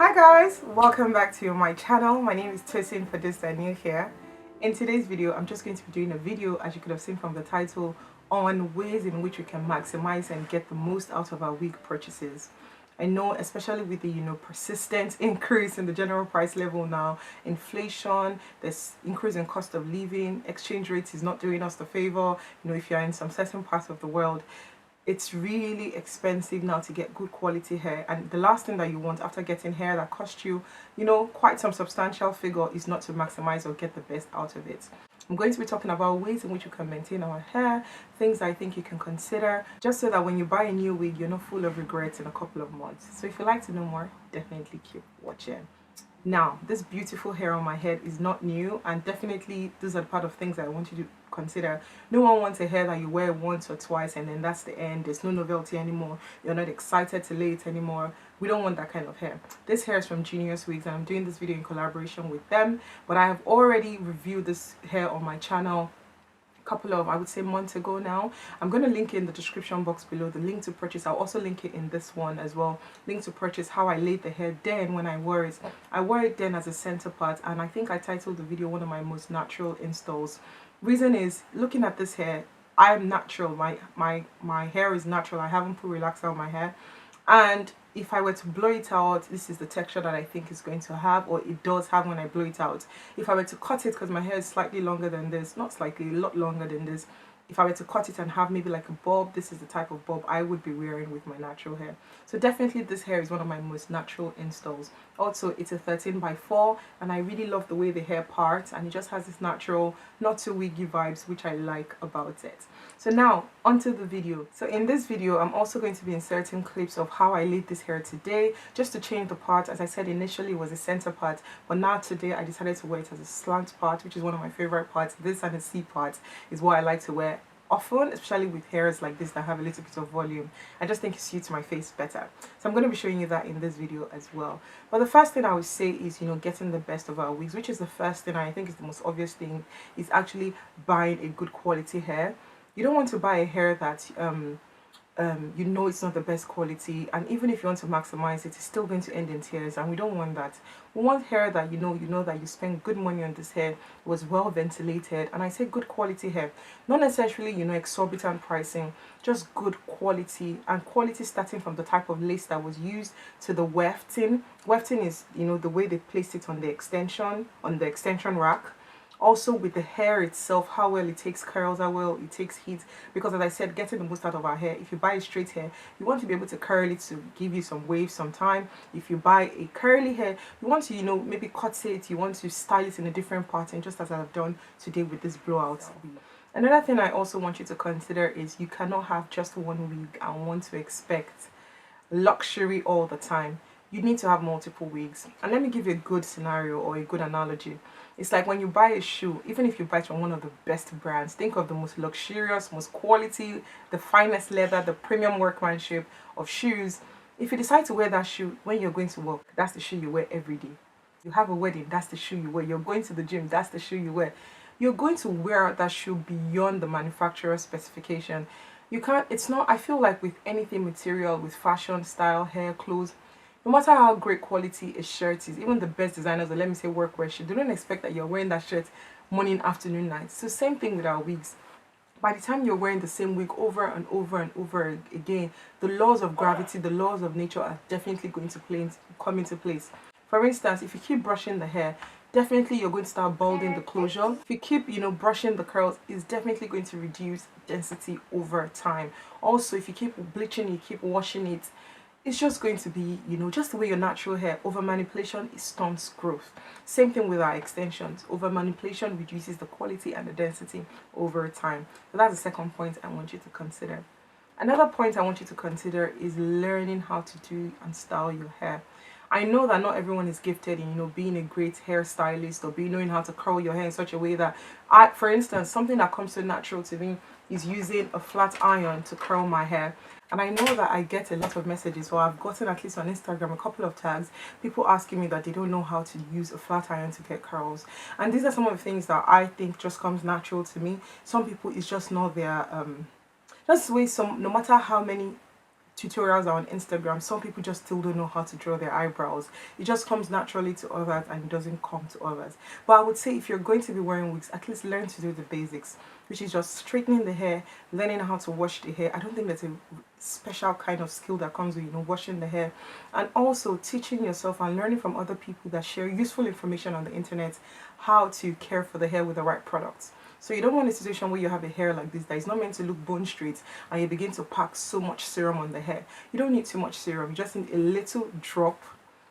Hi guys, welcome back to my channel. My name is Tosin for those that are new here. In today's video, I'm just going to be doing a video, as you could have seen from the title, on ways in which we can maximize and get the most out of our wig purchases. I know, especially with the persistent increase in the general price level now, inflation, this increase in cost of living, exchange rates is not doing us the favor. If you're in some certain parts of the world, it's really expensive now to get good quality hair, and the last thing that you want after getting hair that cost you quite some substantial figure is not to maximize or get the best out of it. I'm going to be talking about ways in which you can maintain our hair, things I think you can consider, just so that when you buy a new wig, you're not full of regrets in a couple of months. So if you'd like to know more, definitely keep watching. Now, this beautiful hair on my head is not new, and definitely these are the part of things I want you to consider. No one wants a hair that you wear once or twice and then that's the end. There's no novelty anymore. You're not excited to lay it anymore. We don't want that kind of hair. This hair is from Geniuswigs, and I'm doing this video in collaboration with them, but I have already reviewed this hair on my channel couple of, I would say, months ago now. I'm going to link it in the description box below, the link to purchase. I'll also link it in this one as well, link to purchase, how I laid the hair then when I wore it. I wore it then as a center part, and I think I titled the video one of my most natural installs. Reason is, looking at this hair, I'm natural. My hair is natural. I haven't put relaxer on my hair, and if I were to blow it out, this is the texture that I think it's going to have, or it does have when I blow it out. If I were to cut it, because my hair is slightly longer than this, not slightly, a lot longer than this, if I were to cut it and have maybe like a bob, this is the type of bob I would be wearing with my natural hair. So definitely this hair is one of my most natural installs. Also, it's a 13x4, and I really love the way the hair parts, and it just has this natural, not too wiggy vibes, which I like about it. So now, onto the video. So in this video, I'm also going to be inserting clips of how I laid this hair today, just to change the part. As I said, initially it was a center part, but now today I decided to wear it as a slant part, which is one of my favorite parts. This and the C part is what I like to wear often, especially with hairs like this that have a little bit of volume. I just think it suits my face better. So I'm going to be showing you that in this video as well. But the first thing I would say is, getting the best of our wigs, which is the first thing, I think is the most obvious thing, is actually buying a good quality hair. You don't want to buy a hair that it's not the best quality, and even if you want to maximize it, it's still going to end in tears, and we don't want that. We want hair that you know that you spend good money on. This hair was well ventilated, and I say good quality hair, not necessarily exorbitant pricing, just good quality, and quality starting from the type of lace that was used to the wefting. Wefting is the way they placed it on the extension rack. Also with the hair itself, how well it takes curls, how well it takes heat, because as I said, getting the most out of our hair, if you buy a straight hair, you want to be able to curl it to give you some waves sometime. If you buy a curly hair, you want to maybe cut it, you want to style it in a different pattern, just as I've done today with this blowout wig. Another thing I also want you to consider is you cannot have just one wig and want to expect luxury all the time. You need to have multiple wigs. And let me give you a good scenario or a good analogy. It's like when you buy a shoe, even if you buy it from one of the best brands, think of the most luxurious, most quality, the finest leather, the premium workmanship of shoes. If you decide to wear that shoe when you're going to work, that's the shoe you wear every day. You have a wedding, that's the shoe you wear. You're going to the gym, that's the shoe you wear. You're going to wear out that shoe beyond the manufacturer's specification. You can't, I feel like with anything material, with fashion, style, hair, clothes, no matter how great quality a shirt is, even the best designers, or let me say workwear shirt, they don't expect that you're wearing that shirt morning, afternoon, night. So same thing with our wigs. By the time you're wearing the same wig over and over and over again, the laws of gravity, the laws of nature are definitely going to come into place. For instance, if you keep brushing the hair, definitely you're going to start balding the closure. If you keep brushing the curls, it's definitely going to reduce density over time. Also, if you keep bleaching, you keep washing it, it's just going to be, just the way your natural hair. Over manipulation, it stunts growth. Same thing with our extensions. Over manipulation reduces the quality and the density over time. So that's the second point I want you to consider. Another point I want you to consider is learning how to do and style your hair. I know that not everyone is gifted in, being a great hairstylist, or knowing how to curl your hair in such a way that for instance, something that comes so natural to me is using a flat iron to curl my hair. And I know that I get a lot of messages, or I've gotten, at least on Instagram, a couple of tags, people asking me that they don't know how to use a flat iron to get curls. And these are some of the things that I think just comes natural to me. Some people, it's just not their, just the way no matter how many tutorials are on Instagram, some people just still don't know how to draw their eyebrows. It just comes naturally to others and it doesn't come to others. But I would say if you're going to be wearing wigs, at least learn to do the basics, which is just straightening the hair, learning how to wash the hair. I don't think there's a special kind of skill that comes with, you know, washing the hair, and also teaching yourself and learning from other people that share useful information on the internet how to care for the hair with the right products. So you don't want a situation where you have a hair like this that is not meant to look bone straight and you begin to pack so much serum on the hair. You don't need too much serum. You just need a little drop,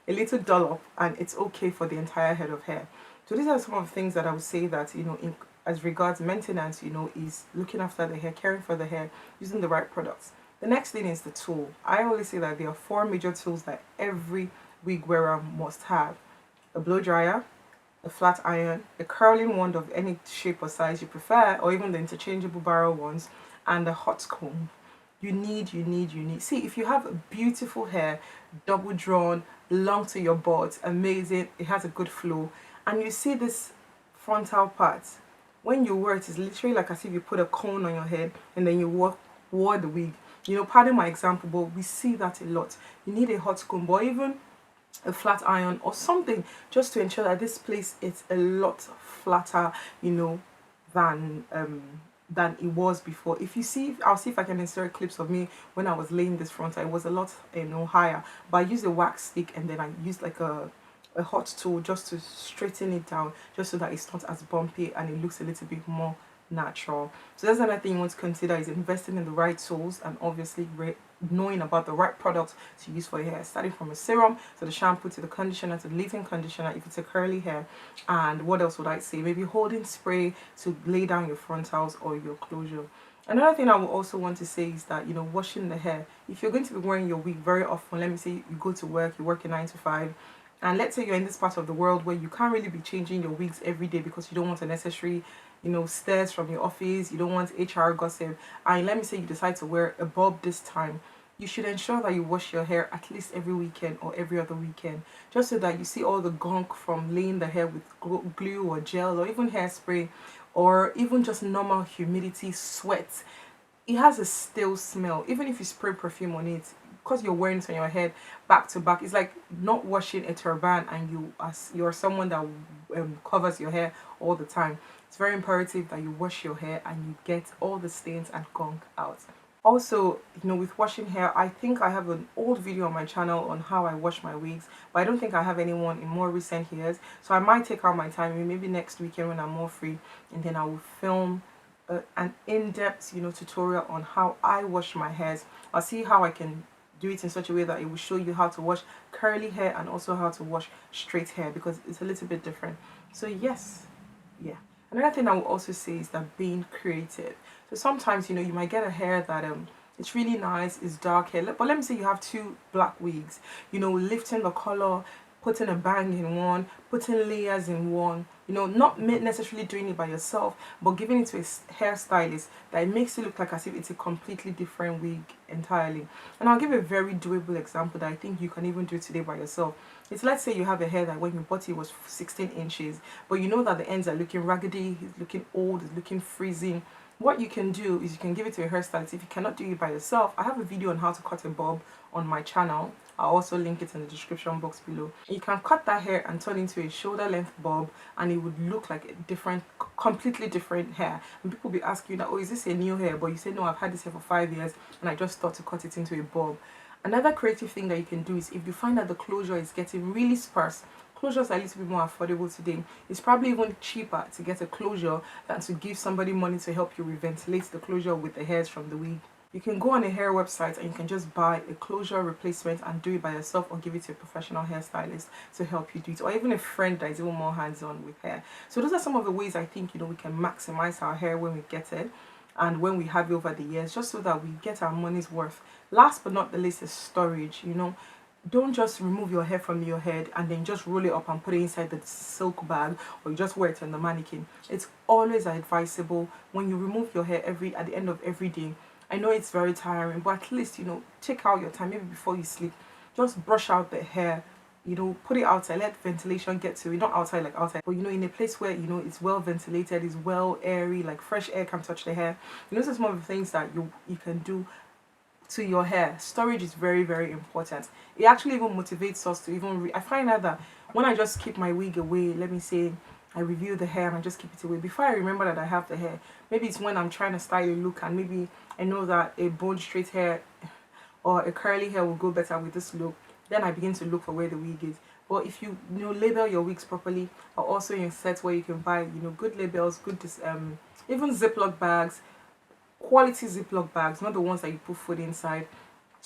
a little dollop, and it's okay for the entire head of hair. So these are some of the things that I would say that, you know, as regards maintenance, you know, is looking after the hair, caring for the hair, using the right products. The next thing is the tool. I always say that there are 4 major tools that every wig wearer must have: a blow dryer, a flat iron, a curling wand of any shape or size you prefer, or even the interchangeable barrel ones, and a hot comb. You need. See, if you have beautiful hair, double drawn, long to your butt, amazing, it has a good flow, and you see this frontal part, when you wear it, it's literally like as if you put a cone on your head and then you wore the wig. You know, pardon my example, but we see that a lot. You need a hot comb or even a flat iron or something just to ensure that this place is a lot flatter, you know, than it was before. If you see, I'll see if I can insert clips of me when I was laying this frontal. It was a lot, you know, higher, but I used a wax stick and then I used like a hot tool just to straighten it down, just so that it's not as bumpy and it looks a little bit more natural. So that's another thing you want to consider, is investing in the right tools and obviously knowing about the right products to use for your hair, starting from a serum to the shampoo to the conditioner to the leave-in conditioner if it's a curly hair. And what else would I say? Maybe holding spray to lay down your frontals or your closure. Another thing I would also want to say is that, you know, washing the hair. If you're going to be wearing your wig very often, let me say you go to work, you work a 9 to 5, and let's say you're in this part of the world where you can't really be changing your wigs every day because you don't want unnecessary, you know, stares from your office, you don't want HR gossip, and let me say you decide to wear a bob this time, you should ensure that you wash your hair at least every weekend or every other weekend, just so that you see all the gunk from laying the hair with glue or gel or even hairspray or even just normal humidity, sweat. It has a stale smell. Even if you spray perfume on it, because you're wearing it on your head back to back, it's like not washing a turban and you're someone that covers your hair all the time. It's very imperative that you wash your hair and you get all the stains and gunk out. Also, you know, with washing hair, I think I have an old video on my channel on how I wash my wigs, but I don't think I have anyone in more recent years, so I might take out my time, maybe next weekend when I'm more free, and then I will film an in-depth, you know, tutorial on how I wash my hairs. I'll see how I can do it in such a way that it will show you how to wash curly hair and also how to wash straight hair, because it's a little bit different. So yes, yeah. Another thing I will also say is that being creative. So sometimes, you know, you might get a hair that it's really nice, it's dark hair, but let me say you have 2 black wigs, you know, lifting the color, putting a bang in one, putting layers in one, you know, not necessarily doing it by yourself, but giving it to a hairstylist that it makes it look like as if it's a completely different wig entirely. And I'll give a very doable example that I think you can even do today by yourself. It's, let's say you have a hair that when you bought it was 16 inches, but you know that the ends are looking raggedy, it's looking old, it's looking freezing. What you can do is you can give it to a hairstylist. If you cannot do it by yourself, I have a video on how to cut a bob on my channel. I'll also link it in the description box below. You can cut that hair and turn into a shoulder length bob, and it would look like a different, completely different hair. And people will be asking you that, oh, is this a new hair? But you say, no, I've had this hair for 5 years and I just thought to cut it into a bob. Another creative thing that you can do is, if you find that the closure is getting really sparse, closures are a little bit more affordable today. It's probably even cheaper to get a closure than to give somebody money to help you reventilate the closure with the hairs from the wig. You can go on a hair website and you can just buy a closure replacement and do it by yourself, or give it to a professional hairstylist to help you do it, or even a friend that is even more hands-on with hair. So those are some of the ways I think, you know, we can maximize our hair when we get it and when we have it over the years, just so that we get our money's worth. Last but not the least is storage. You know, don't just remove your hair from your head and then just roll it up and put it inside the silk bag, or you just wear it on the mannequin. It's always advisable, when you remove your hair at the end of every day, I know it's very tiring, but at least, you know, take out your time, maybe before you sleep, just brush out the hair, you know, put it outside, let ventilation get to it, not outside like outside, but you know, in a place where, you know, it's well ventilated, it's well airy, like fresh air can touch the hair. You know, those are some of the things that you can do to your hair. Storage is very, very important. It actually even motivates us to even I find out that when I just keep my wig away, let me say I review the hair and I just keep it away, before I remember that I have the hair, maybe it's when I'm trying to style a look and maybe I know that a bone straight hair or a curly hair will go better with this look, then I begin to look for where the wig is. But if you label your wigs properly, or also in sets where you can buy good labels, good even Ziploc bags, quality Ziploc bags, not the ones that you put food inside.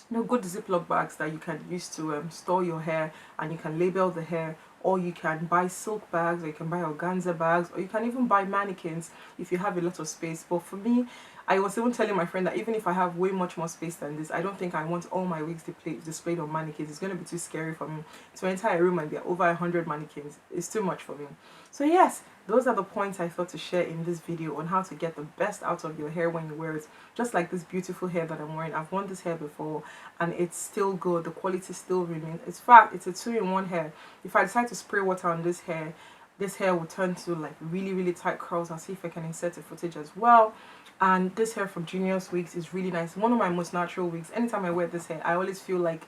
Good Ziploc bags that you can use to store your hair, and you can label the hair, or you can buy silk bags, or you can buy organza bags, or you can even buy mannequins if you have a lot of space. But for me, I was even telling my friend that even if I have way much more space than this, I don't think I want all my wigs displayed on mannequins. It's going to be too scary for me to enter a room and there are over 100 mannequins. It's too much for me. So yes, those are the points I thought to share in this video on how to get the best out of your hair when you wear it. Just like this beautiful hair that I'm wearing. I've worn this hair before and it's still good. The quality still remains. In fact, it's a 2-in-1 hair. If I decide to spray water on this hair will turn to like really, really tight curls. I'll see if I can insert a footage as well. And this hair from Geniuswigs is really nice. One of my most natural wigs. Anytime I wear this hair, I always feel like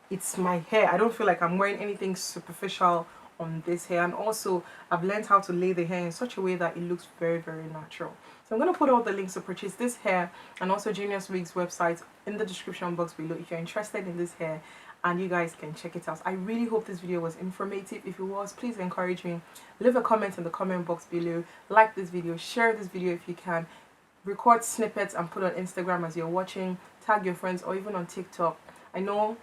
it's my hair. I don't feel like I'm wearing anything superficial on this hair. And also, I've learned how to lay the hair in such a way that it looks very, very natural. So I'm going to put all the links to purchase this hair and also Geniuswigs website in the description box below if you're interested in this hair, and you guys can check it out. I really hope this video was informative. If it was, please encourage me. Leave a comment in the comment box below. Like this video, share this video if you can. Record snippets and put on Instagram as you're watching. Tag your friends, or even on TikTok. I know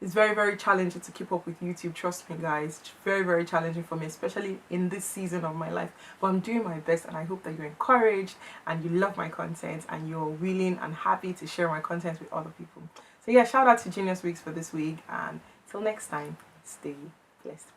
it's very, very challenging to keep up with YouTube. Trust me, guys. It's very, very challenging for me, especially in this season of my life. But I'm doing my best, and I hope that you're encouraged and you love my content and you're willing and happy to share my content with other people. So yeah, shout out to Geniuswigs for this week, and till next time, stay blessed.